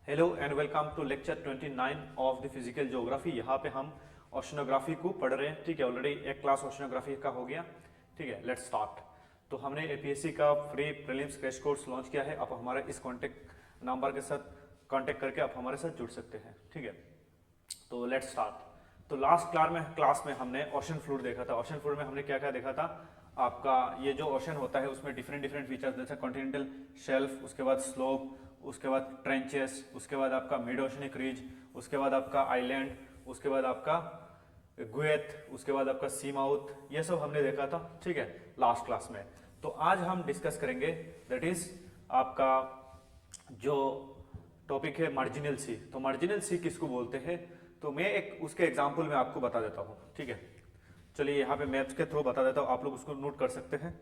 Hello and welcome to lecture 29 of the physical geography. यहाँ पे हम ओशनोग्राफी को पढ़ रहे हैं। ठीक है, ऑलरेडी एक क्लास ओशनोग्राफी का हो गया। ठीक है, लेट्स स्टार्ट। तो हमने एपीएससी का free prelims crash course launch किया है। आप हमारे इस कॉन्टेक्ट नंबर के साथ कांटेक्ट करके आप हमारे साथ जुड़ सकते हैं। ठीक है, तो लेट्स स्टार्ट। तो लास्ट क्लास में हमने ओशन फ्लोर देखा था। ओशन फ्लोर में हमने क्या क्या देखा था? आपका ये जो ओशन होता है उसमें डिफरेंट डिफरेंट फीचर्स, जैसे कॉन्टिनेंटल शेल्फ, उसके बाद स्लोप, उसके बाद ट्रेंचेस, उसके बाद आपका मिड ओशनिक रीज, उसके बाद आपका आइलैंड, उसके बाद आपका गुएथ, उसके बाद आपका सी माउथ, ये सब हमने देखा था। ठीक है, लास्ट क्लास में। तो आज हम डिस्कस करेंगे दैट इज आपका जो टॉपिक है मार्जिनल सी। तो मार्जिनल सी किसको बोलते हैं? तो मैं एक उसके एग्जाम्पल में आपको बता देता हूँ। ठीक है, चलिए यहाँ पे मैप्स के थ्रू बता देता हूँ, आप लोग उसको नोट कर सकते हैं।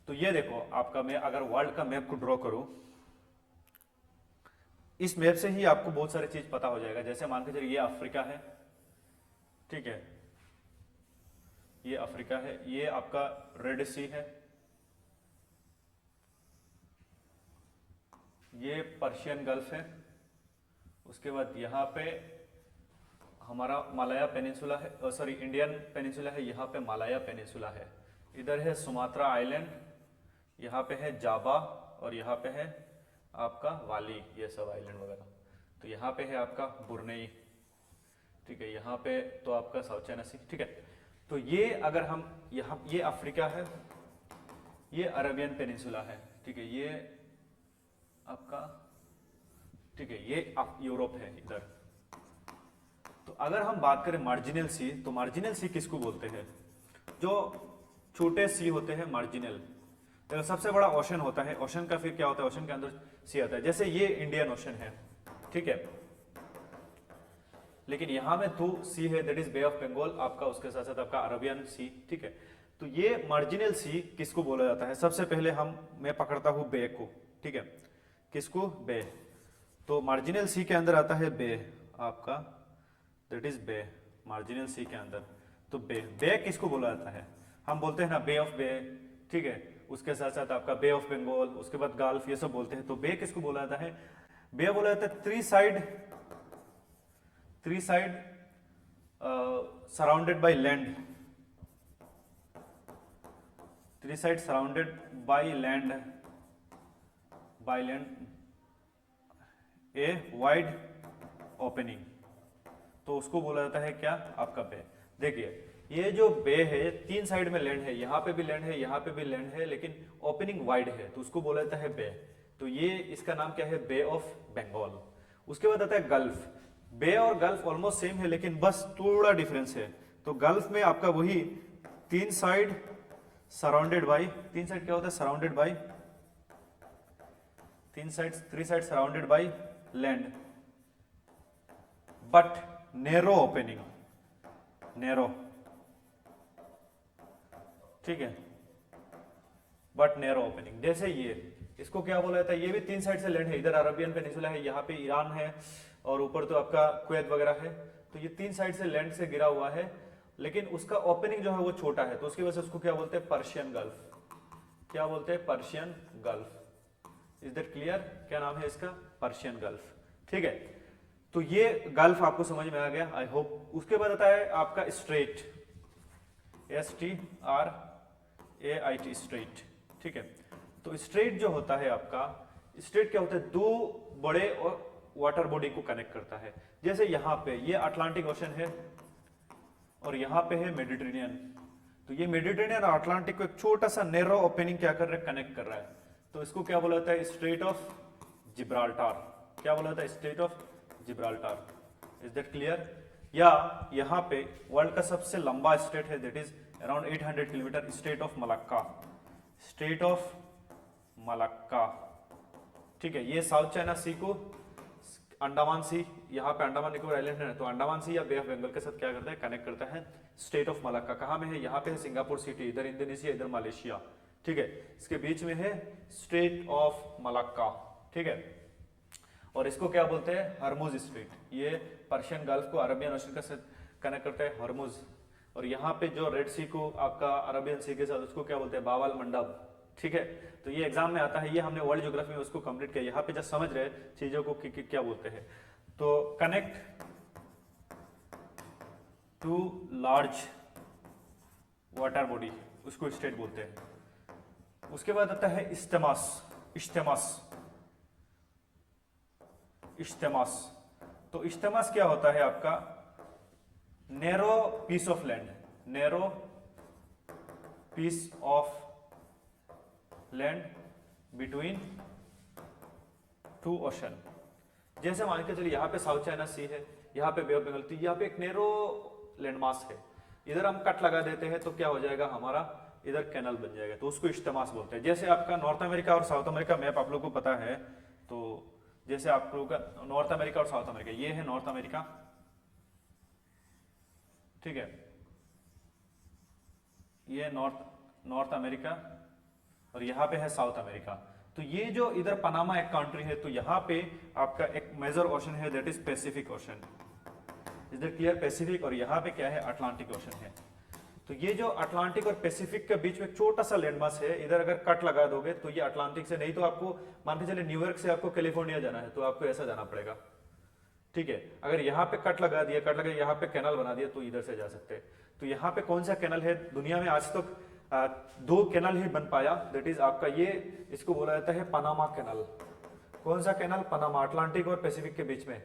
तो ये देखो, आपका मैं अगर वर्ल्ड का मैप को ड्रॉ करूं, इस मैप से ही आपको बहुत सारी चीज पता हो जाएगा। जैसे मान के चलिए ये अफ्रीका है। ठीक है, ये अफ्रीका है, ये आपका रेड सी है, ये पर्शियन गल्फ है, उसके बाद यहाँ पे हमारा मालाया पेनिनसुला है, सॉरी इंडियन पेनिनसुला है, यहाँ पे मालाया पेनिनसुला है, इधर है सुमात्रा आइलैंड, यहाँ पे है जावा, और यहाँ पे है आपका वाली, ये सब आइलैंड वगैरह। तो यहाँ पे है आपका बुरनेई। ठीक है, यहाँ पे तो आपका साउथ चाइना सी। ठीक है, तो ये अगर हम यहाँ, ये अफ्रीका है, ये अरेबियन पेनिनसुला है। ठीक है, ये आपका, ठीक है, ये यूरोप है इधर। तो अगर हम बात करें मार्जिनल सी, तो मार्जिनल सी किसको बोलते हैं? जो छोटे सी होते हैं मार्जिनल। तो सबसे बड़ा ओशन होता है, ओशन का फिर क्या होता है? ओशन के अंदर सी आता है। जैसे ये इंडियन ओशन है, ठीक है, लेकिन यहां में दो सी है, that is bay of Bengal आपका, उसके साथ साथ आपका अरबियन सी। ठीक है, तो ये मार्जिनल सी किसको बोला जाता है? सबसे पहले मैं पकड़ता हूं बे को। ठीक है, किसको? बे। तो मार्जिनल सी के अंदर आता है बे आपका, दैट इज बे, मार्जिनल सी के अंदर। तो बे किसको बोला जाता है? हम बोलते हैं ना बे ऑफ बे। ठीक है, उसके साथ साथ आपका बे ऑफ बंगाल, उसके बाद गल्फ, ये सब बोलते हैं। तो बे किसको बोला जाता है? बे बोला जाता है three side surrounded by land, three side surrounded by land, a wide opening. तो उसको बोला जाता है क्या? आपका बे। देखिए, ये जो बे है, तीन साइड में लैंड है, यहाँ पे भी लैंड है, यहाँ पे भी लैंड है, लेकिन ओपनिंग वाइड है, तो उसको बोला जाता है बे। तो ये इसका नाम क्या है? बे ऑफ बंगाल। उसके बाद आता है गल्फ। बे और गल्फ ऑलमोस्ट सेम है, लेकिन बस थोड़ा डिफरेंस है। तो गल्फ में आपका वही तीन साइड सराउंडेड बाई, तीन साइड क्या होता है? Surrounded by, three side surrounded by land, but narrow opening, narrow. ठीक है, बट नैरो ओपनिंग। जैसे ये, इसको क्या बोला जाता है? ये भी तीन साइड से लैंड है, इधर अरबियन पेनिनसुला है, यहाँ पे ईरान है, और ऊपर तो आपका कुवैत वगैरह है। तो ये तीन साइड से लैंड से गिरा हुआ है, लेकिन उसका ओपनिंग जो है वो छोटा है, तो उसकी वजह से उसको क्या बोलते हैं? Persian gulf. क्या बोलते हैं? Persian gulf. Is that clear? क्या नाम है इसका? Persian gulf. ठीक है, तो ये गल्फ आपको समझ में आ गया, आई होप। उसके बाद आता है आपका स्ट्रेट, STRAIT, स्ट्रेट। ठीक है, तो स्ट्रेट जो होता है आपका, स्ट्रेट क्या होता है? दो बड़े और वाटर बॉडी को कनेक्ट करता है। जैसे यहाँ पे ये अटलांटिक ओशन है, और यहाँ पे है मेडिटेरेनियन। तो ये मेडिटेरेनियन और अटलांटिक को एक छोटा सा नैरो ओपनिंग क्या कर रहा है? कनेक्ट कर रहा है। तो इसको क्या बोला जाता है? Strait of Gibraltar. क्या बोला जाता है? Strait of Gibraltar. Is that clear? या यहाँ पे वर्ल्ड का सबसे लंबा स्टेट है, that is around 800 kilometre, strait of Malacca, strait of Malacca. ठीक है, ये साउथ चाइना सी को अंडमान सी, यहाँ पे अंडमान निकोबार आइलैंड है, तो अंडमान सी या बे ऑफ बंगाल के साथ क्या करता है? कनेक्ट करता है। स्टेट ऑफ मलक्का कहाँ में है? यहाँ पे है सिंगापुर सिटी, इधर इंडोनेशिया, इधर मलेशिया। ठीक है, इसके बीच में है स्ट्रेट ऑफ मलक्का। ठीक है, और इसको क्या बोलते हैं? हरमुज स्ट्रेट। ये पर्शियन गल्फ को अरबियन ओशन के साथ कनेक्ट करता है, हरमुज। और यहाँ पे जो रेड सी को आपका अरबियन सी के साथ, उसको क्या बोलते हैं? बावल मंडप। ठीक है, तो ये एग्जाम में आता है, ये हमने वर्ल्ड ज्योग्राफी में उसको कंप्लीट किया। यहाँ पे जस्ट समझ रहे चीजों को कि क्या बोलते हैं। तो connect to large water body, उसको स्टेट बोलते हैं। उसके बाद आता है इस्तेमास। इस्तेमास इस्तेमास तो इस्तेमास क्या होता है आपका, narrow piece of land, narrow piece of land between two ocean. जैसे मान के चलिए यहाँ पे साउथ चाइना सी है, यहाँ पे बे ऑफ बंगाल, तो यहाँ पे एक नैरो लैंडमास है, इधर हम कट लगा देते हैं तो क्या हो जाएगा हमारा, इधर कैनल बन जाएगा, तो उसको इस्तेमास बोलते हैं। जैसे आपका नॉर्थ अमेरिका और साउथ अमेरिका मैप आप लोगों को पता है, तो जैसे आप लोगों का नॉर्थ अमेरिका और साउथ अमेरिका, ये है नॉर्थ अमेरिका, ठीक है, ये नॉर्थ अमेरिका, और यहाँ पे है साउथ अमेरिका। तो ये जो इधर पनामा एक कंट्री है, तो यहाँ पे आपका एक मेजर ओशन है, दैट इज पैसिफिक ओशन, इधर क्लियर पैसिफिक, और यहाँ पे क्या है, अटलांटिक ओशन है। तो ये जो अटलांटिक और पैसिफिक के बीच में छोटा सा लैंडमास है, इधर अगर कट लगा दोगे तो ये अटलांटिक से, नहीं तो आपको मान के चलिए न्यूयॉर्क से आपको कैलिफोर्निया जाना है तो आपको ऐसा जाना पड़ेगा, ठीक है। अगर यहाँ पे कट लगा दिया, कट लगा यहाँ पे कैनल बना दिया तो इधर से जा सकते हैं। तो यहाँ पे कौन सा कैनल है, दुनिया में आज तक दो कैनल ही बन पाया, दैट इज आपका ये, इसको बोला जाता है पनामा कैनल। कौन सा कैनल, पनामा, अटलांटिक और पैसिफिक के बीच में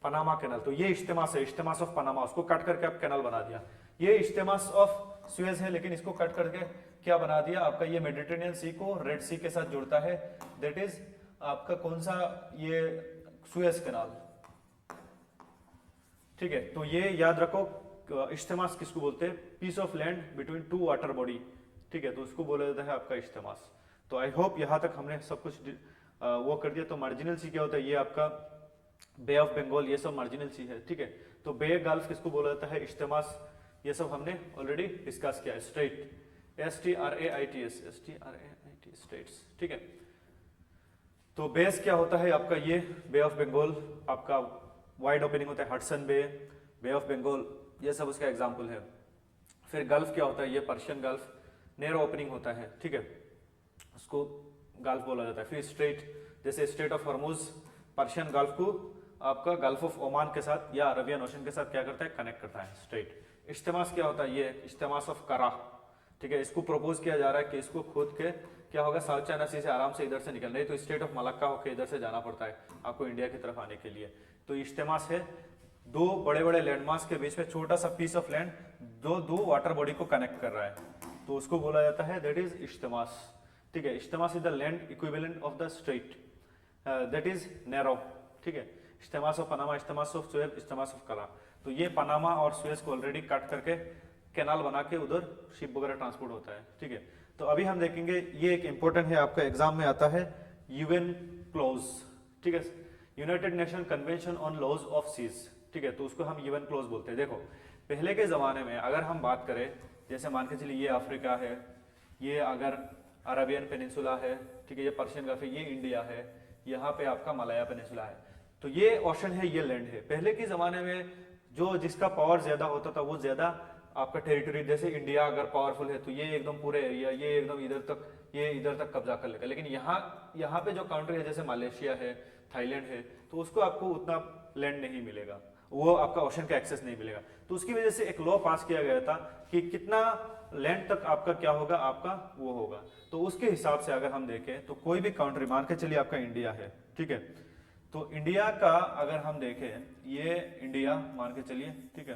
पनामा कैनल। तो ये इस्तेमास है, इस्तेमास ऑफ पनामा, उसको कट करके आप कैनल बना दिया। ये इस्तेमास ऑफ सुएज है, लेकिन इसको कट करके क्या बना दिया आपका, ये मेडिटेरेनियन सी को रेड सी के साथ जुड़ता है, दैट इज आपका कौन सा, ये सुएज कैनाल, ठीक है। तो ये याद रखो, इस्तेमास किसको बोलते हैं, piece of land between two water body, ठीक है, तो उसको बोला जाता है आपका इस्तेमास। तो आई होप यहाँ तक हमने सब कुछ वो कर दिया। तो मार्जिनल सी क्या होता है, ये आपका बे ऑफ बंगाल, ये सब मार्जिनल सी है, ठीक है। तो बे गल्फ किसको बोला जाता है, इस्तेमास, ये सब हमने ऑलरेडी डिस्कस किया है। स्ट्रेट, STRAITS, STRAIT, स्ट्रेट्स, ठीक है। तो बेस क्या होता है आपका, ये बे ऑफ बंगाल आपका वाइड ओपनिंग होता है, हडसन बे ऑफ बंगाल, ये सब उसका एग्जाम्पल है। फिर गल्फ क्या होता है, ये पर्शियन गल्फ, नैरो ओपनिंग होता है, ठीक है, उसको गल्फ बोला जाता है। फिर स्ट्रेट, जैसे straight of Hormuz, Persian gulf को आपका गल्फ ऑफ ओमान के साथ या अरबियन ओशन के साथ क्या करता है, कनेक्ट करता है, स्ट्रेट। इस्तेमास क्या होता है, ये इस्तेमास ऑफ करा, ठीक है, इसको प्रपोज किया जा रहा है कि इसको खोद के क्या होगा, साउथ चाइना सी से आराम से इधर से निकल रही, तो स्टेट ऑफ मलक्का होकर इधर से जाना पड़ता है आपको इंडिया की तरफ आने के लिए। तो इस्तेमास है, दो बड़े बड़े लैंडमास के बीच में छोटा सा पीस ऑफ लैंड दो वाटर बॉडी को कनेक्ट कर रहा है, तो उसको बोला जाता है दैट इज इस्तेमास, ठीक है। Isthmus is the land equivalent of the strait, that is narrow, ठीक है। Isthmus of Panama, isthmus of Suez, isthmus of Kra. तो ये पनामा और सुएज को ऑलरेडी कट करके कैनाल बना के उधर शिप वगैरह ट्रांसपोर्ट होता है, ठीक है। तो अभी हम देखेंगे, ये एक इंपॉर्टेंट है, आपका एग्जाम में आता है, यूएन क्लॉज, ठीक है, United Nation Convention on laws of seas, ठीक है, तो उसको हम यूएन क्लॉज बोलते हैं। देखो पहले के जमाने में अगर हम बात करें, जैसे मान के चलिए ये अफ्रीका है, ये अगर अरबियन पेनिनसुला है, ठीक है, ये पर्शियन गल्फ है, ये इंडिया है, यहाँ पे आपका मलाया पेनिनसुला है, तो ये ओशन है, ये लैंड है। पहले के जमाने में जो जिसका पावर ज्यादा होता था वो ज्यादा आपका टेरिटरी, जैसे इंडिया अगर पावरफुल है तो ये एकदम पूरे एरिया, ये एकदम इधर तक, ये इधर तक कब्जा कर लेगा। लेकिन यहाँ पे जो कंट्री है, जैसे मलेशिया है, थाईलैंड है, तो उसको आपको उतना लैंड नहीं मिलेगा, वो आपका ओशन का एक्सेस नहीं मिलेगा। तो उसकी वजह से एक लॉ पास किया गया था कि कितना लैंड तक आपका क्या होगा, आपका वो होगा। तो उसके हिसाब से अगर हम देखें तो कोई भी कंट्री, मान के चलिए आपका इंडिया है, ठीक है, तो इंडिया का अगर हम देखें, ये इंडिया मान के चलिए, ठीक है,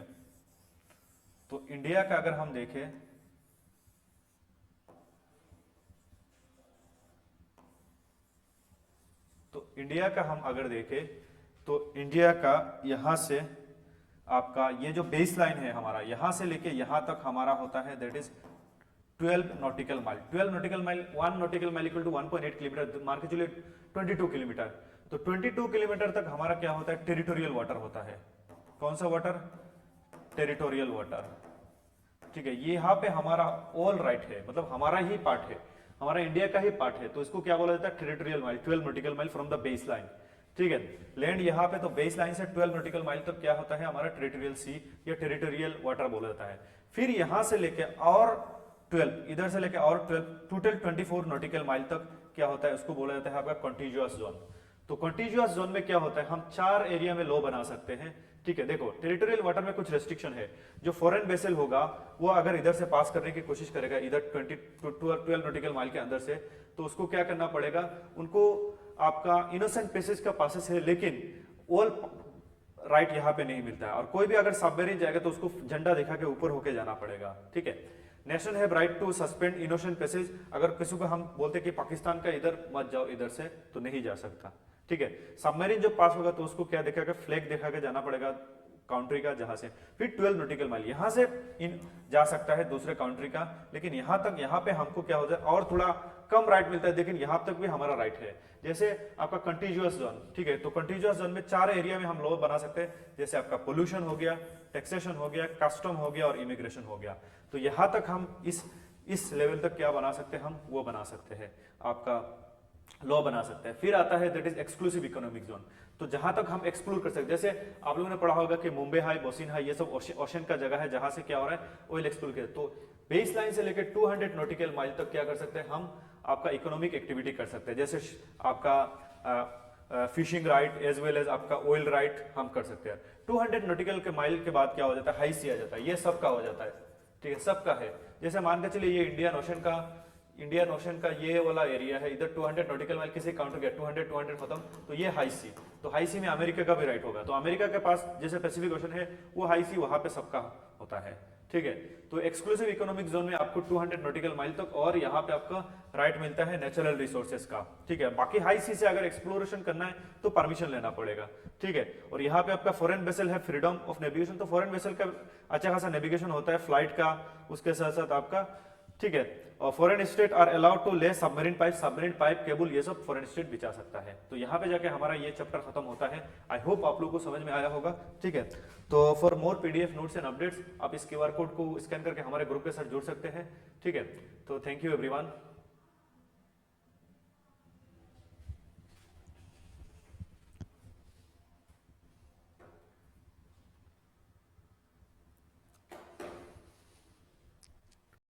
तो इंडिया का अगर हम देखें, तो इंडिया का हम अगर देखें तो इंडिया का यहां से आपका ये जो बेस लाइन है हमारा, यहां से लेके यहां तक हमारा होता है that is 12 nautical mile. 12 nautical mile, 1 nautical mile equal to 1.8 kilometre, मान के चलिए 22 किलोमीटर। तो 22 किलोमीटर तक हमारा क्या होता है, टेरिटोरियल वाटर होता है। कौन सा वाटर, टेरिटोरियल वाटर, ठीक है। ये यहाँ पे हमारा ऑल राइट है, मतलब हमारा ही पार्ट है, हमारा इंडिया का ही पार्ट है, तो इसको क्या बोला जाता है, territorial mile, 12 nautical mile from the base line, ठीक है। लैंड यहाँ पे तो बेस लाइन से 12 नॉटिकल माइल तक क्या होता है हमारा टेरिटोरियल सी या टेरिटोरियल वाटर बोला जाता है। फिर यहां से लेके और 12 इधर से लेके और 12 टोटल 24 नॉटिकल माइल तक क्या होता है, उसको बोला जाता है आपका कॉन्टिजियस जोन। तो कॉन्टिजियस जोन में क्या होता है, हम 4 एरिया में लॉ बना सकते हैं। ठीक है, देखो टेरिटोरियल वाटर में कुछ रेस्ट्रिक्शन है। जो फॉरेन वेसल होगा वो अगर इधर से पास करने की कोशिश करेगा इधर 12 नॉटिकल माइल के अंदर से, तो उसको क्या करना पड़ेगा, उनको आपका इनोसेंट पैसेज का पासेस है, लेकिन ऑल राइट यहाँ पे नहीं मिलता है। और कोई भी अगर सबमरीन जाएगा तो उसको झंडा दिखा के ऊपर होके जाना पड़ेगा। ठीक है, nation have right to suspend innocent passage. अगर किसी को हम बोलते कि पाकिस्तान का इधर मत जाओ इधर से, तो नहीं जा सकता। ठीक है, सबमरीन जो पास होगा तो उसको क्या दिखा के, फ्लैग दिखा के जाना पड़ेगा कंट्री का जहां से। फिर 12 नॉटिकल माइल यहां से इन जा सकता है दूसरे कंट्री का, लेकिन यहां तक, यहां पे हमको क्या होता है और थोड़ा कम राइट मिलता है, लेकिन यहां तक भी हमारा राइट है। जैसे आपका कंटिजियस जोन, ठीक है, तो कंटिजियस जोन में 4 एरिया में हम लॉ बना सकते हैं। जैसे आपका पोल्यूशन हो गया, टैक्सेशन हो गया, कस्टम हो गया और इमिग्रेशन हो गया। तो यहां तक हम इस लेवल तक क्या बना सकते हैं, हम वो बना सकते हैं, आपका लॉ बना सकते हैं। फिर आता है that is exclusive economic zone. तो जहां तक हम एक्सप्लोर कर सकते हैं, जैसे आप लोगों ने पढ़ा होगा कि मुंबई हाई, बोसिन हाई, ये सब ओशन का जगह है जहां से क्या हो रहा है, ऑयल एक्सप्लोर किया। तो बेस लाइन से लेकर 200 नॉटिकल माइल तक क्या कर सकते हैं, हम आपका इकोनॉमिक एक्टिविटी कर सकते हैं। जैसे आपका fishing right as well as आपका ऑयल राइट हम कर सकते हैं। 200 नॉटिकल के माइल के बाद क्या हो जाता है, हाई सी आ जाता है। ये सबका हो जाता है, ठीक है, सबका है। जैसे मान के चलिए ये इंडियन ओशन का ये वाला एरिया है, इधर 200 नॉटिकल माइल किसी काउंटर गया, 200 खत्म, तो ये हाई सी। तो हाई सी में अमेरिका का भी राइट होगा। तो अमेरिका के पास जैसे पैसिफिक ओशन है वो हाई सी, वहां पे सबका होता है। ठीक है, तो एक्सक्लूसिव इकोनॉमिक जोन में आपको 200 नॉटिकल माइल तक, और यहाँ पे आपका राइट मिलता है नेचुरल रिसोर्सेज का। ठीक है, बाकी हाई सी से अगर एक्सप्लोरेशन करना है तो परमिशन लेना पड़ेगा। ठीक है, और यहाँ पे आपका फॉरेन वेसल है, फ्रीडम ऑफ नेविगेशन। तो फॉरेन वेसल का अच्छा खासा नेविगेशन होता है फ्लाइट का, उसके साथ साथ आपका, ठीक है, और foreign state are allowed to lay submarine pipe cable, ये सब फॉरेन स्टेट बिछा सकता है। तो यहाँ पे जाके हमारा ये चैप्टर खत्म होता है। आई होप आप लोगों को समझ में आया होगा। ठीक है, तो for more PDF notes and updates आप इस क्यूआर कोड को स्कैन करके हमारे ग्रुप के साथ जुड़ सकते हैं। ठीक है, तो थैंक यू एवरीवन।